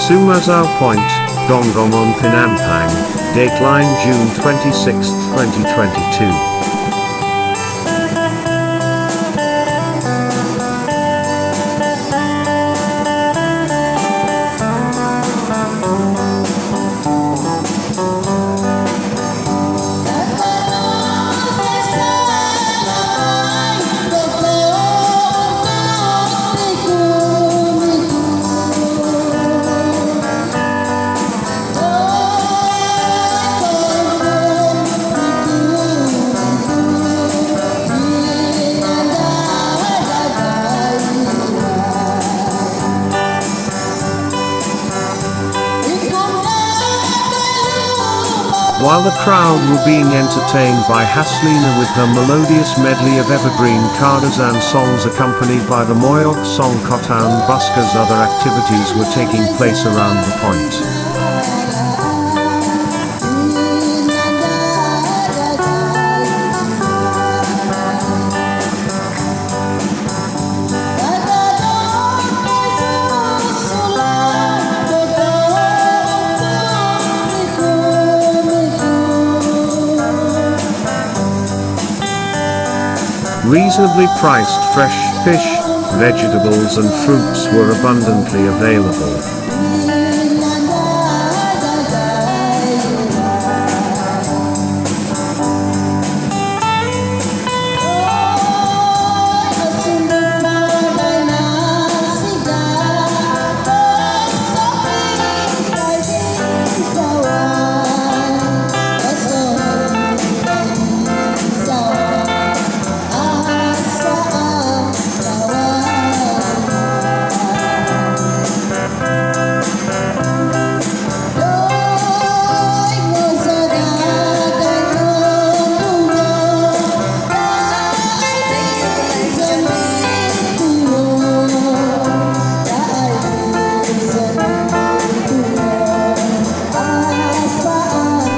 Sumazau Point, Donggongon, Penampang, dateline June 26, 2022. While the crowd were being entertained by Haslina with her melodious medley of evergreen Kardazan songs accompanied by the Moyok song Kotan Buskers, other activities were taking place around the point. Reasonably priced fresh fish, vegetables and fruits were abundantly available.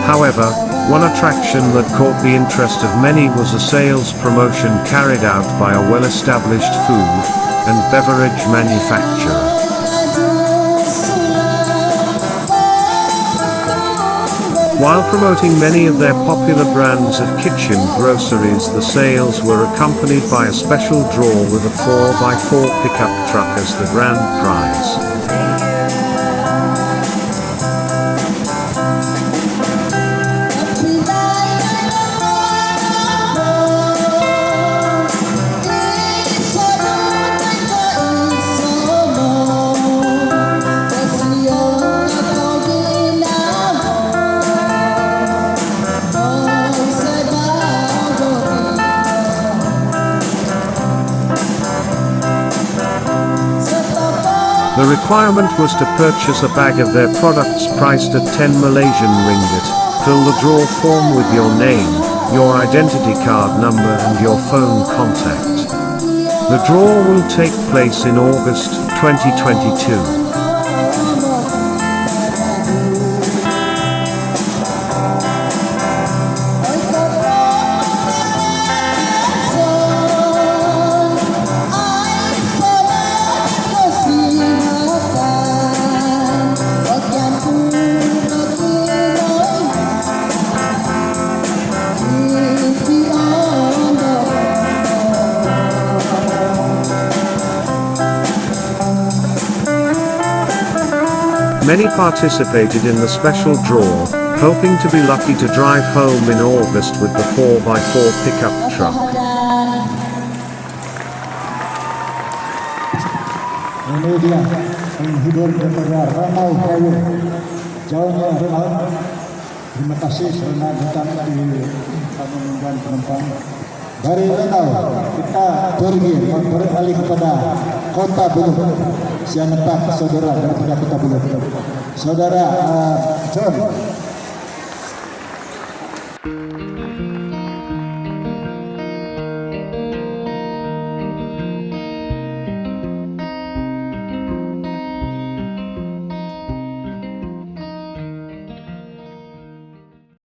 However, one attraction that caught the interest of many was a sales promotion carried out by a well-established food and beverage manufacturer. While promoting many of their popular brands of kitchen groceries, the sales were accompanied by a special draw with a 4x4 pickup truck as the grand prize. The requirement was to purchase a bag of their products priced at 10 Malaysian ringgit, fill the draw form with your name, your identity card number and your phone contact. The draw will take place in August 2022. Many participated in the special draw, hoping to be lucky to drive home in August with the 4x4 pickup truck. Ini dia penghibur daripada Ramai Kayu jauhnya Renan. Terima kasih karena datang di pengumuman penumpang. Dari Renau kita pergi beralih kepada Kota Belud. Siapa saudara daripada Kota Belud? Saudara John